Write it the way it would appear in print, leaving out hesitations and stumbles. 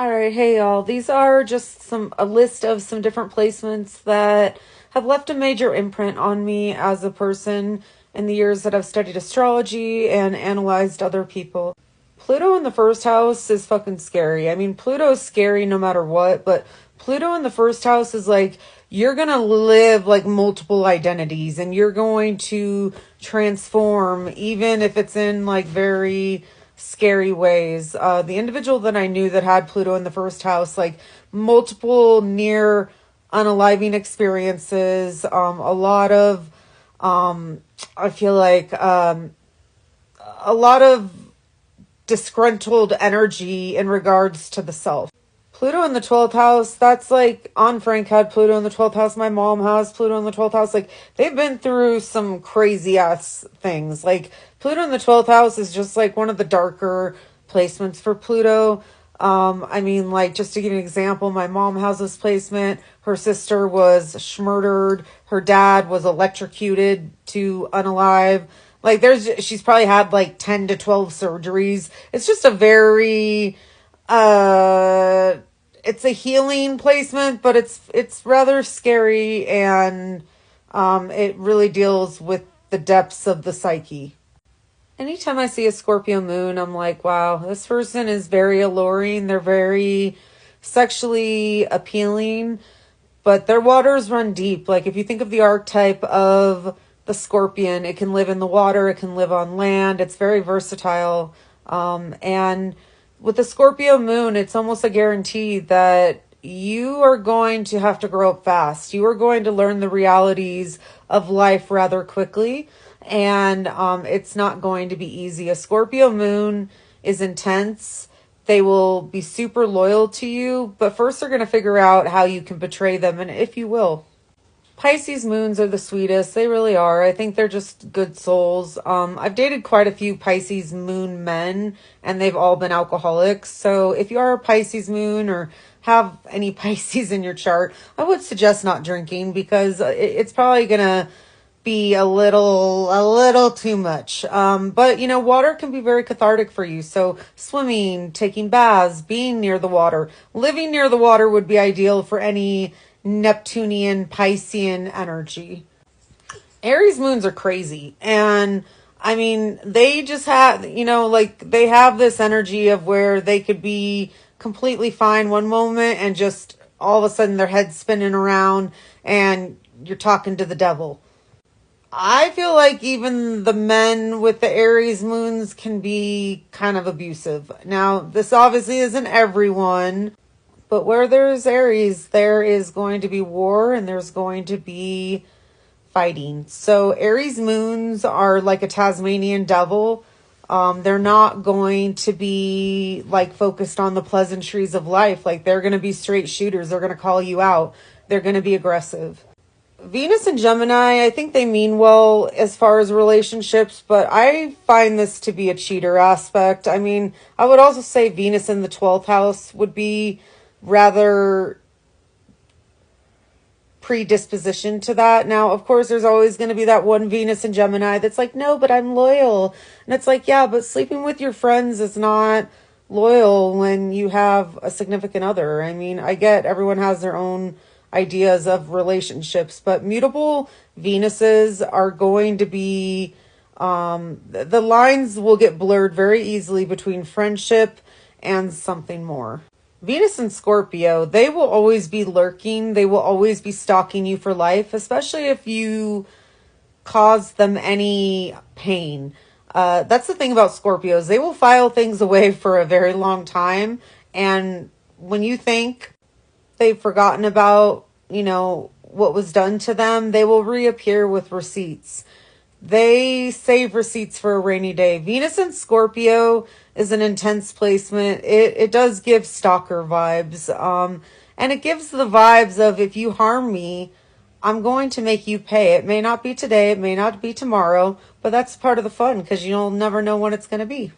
All right, hey y'all. These are just a list of some different placements that have left a major imprint on me as a person in the years that I've studied astrology and analyzed other people. Pluto in the first house is fucking scary. I mean, Pluto's scary no matter what, but Pluto in the first house is like you're going to live like multiple identities and you're going to transform even if it's in like very scary ways. The individual that I knew that had Pluto in the first house, like multiple near unaliving experiences, a lot of, I feel like, a lot of disgruntled energy in regards to the self. Pluto in the 12th house, that's like Aunt Frank had Pluto in the 12th house. My mom has Pluto in the 12th house. Like they've been through some crazy ass things. Like Pluto in the 12th house is just like one of the darker placements for Pluto. I mean, like just to give you an example, my mom has this placement. Her sister was murdered. Her dad was electrocuted to unalive. Like she's probably had like 10 to 12 surgeries. It's just a very, it's a healing placement, but it's rather scary, and it really deals with the depths of the psyche. Anytime I see a Scorpio moon, I'm like, wow, this person is very alluring. They're very sexually appealing, but their waters run deep. Like if you think of the archetype of the scorpion, it can live in the water, it can live on land. It's very versatile. And with the Scorpio moon, it's almost a guarantee that you are going to have to grow up fast. You are going to learn the realities of life rather quickly. And it's not going to be easy. A Scorpio moon is intense. They will be super loyal to you, but first they're going to figure out how you can betray them, and if you will. Pisces moons are the sweetest. They really are. I think they're just good souls. I've dated quite a few Pisces moon men, and they've all been alcoholics. So if you are a Pisces moon or have any Pisces in your chart, I would suggest not drinking because it's probably going to be a little too much. But you know, water can be very cathartic for you. So swimming, taking baths, being near the water, living near the water would be ideal for any Neptunian, Piscean energy. Aries moons are crazy. And I mean, they just have, you know, like they have this energy of where they could be completely fine one moment and just all of a sudden their head's spinning around and you're talking to the devil. I feel like even the men with the Aries moons can be kind of abusive. Now, this obviously isn't everyone, but where there's Aries, there is going to be war and there's going to be fighting. So Aries moons are like a Tasmanian devil. They're not going to be like focused on the pleasantries of life. Like they're going to be straight shooters. They're going to call you out. They're going to be aggressive. Venus and Gemini, I think they mean well as far as relationships, but I find this to be a cheater aspect. I mean, I would also say Venus in the 12th house would be rather predisposition to that. Now, of course, there's always going to be that one Venus in Gemini that's like, no, but I'm loyal. And it's like, yeah, but sleeping with your friends is not loyal when you have a significant other. I mean, I get everyone has their own ideas of relationships, but mutable Venuses are going to be, the lines will get blurred very easily between friendship and something more. Venus and Scorpio, they will always be lurking. They will always be stalking you for life, especially if you cause them any pain. That's the thing about Scorpios. They will file things away for a very long time. And when you think they've forgotten about, you know, what was done to them, they will reappear with receipts. They save receipts for a rainy day. Venus and Scorpio is an intense placement. It does give stalker vibes. And it gives the vibes of, if you harm me, I'm going to make you pay. It may not be today, it may not be tomorrow, but that's part of the fun because you'll never know when it's going to be.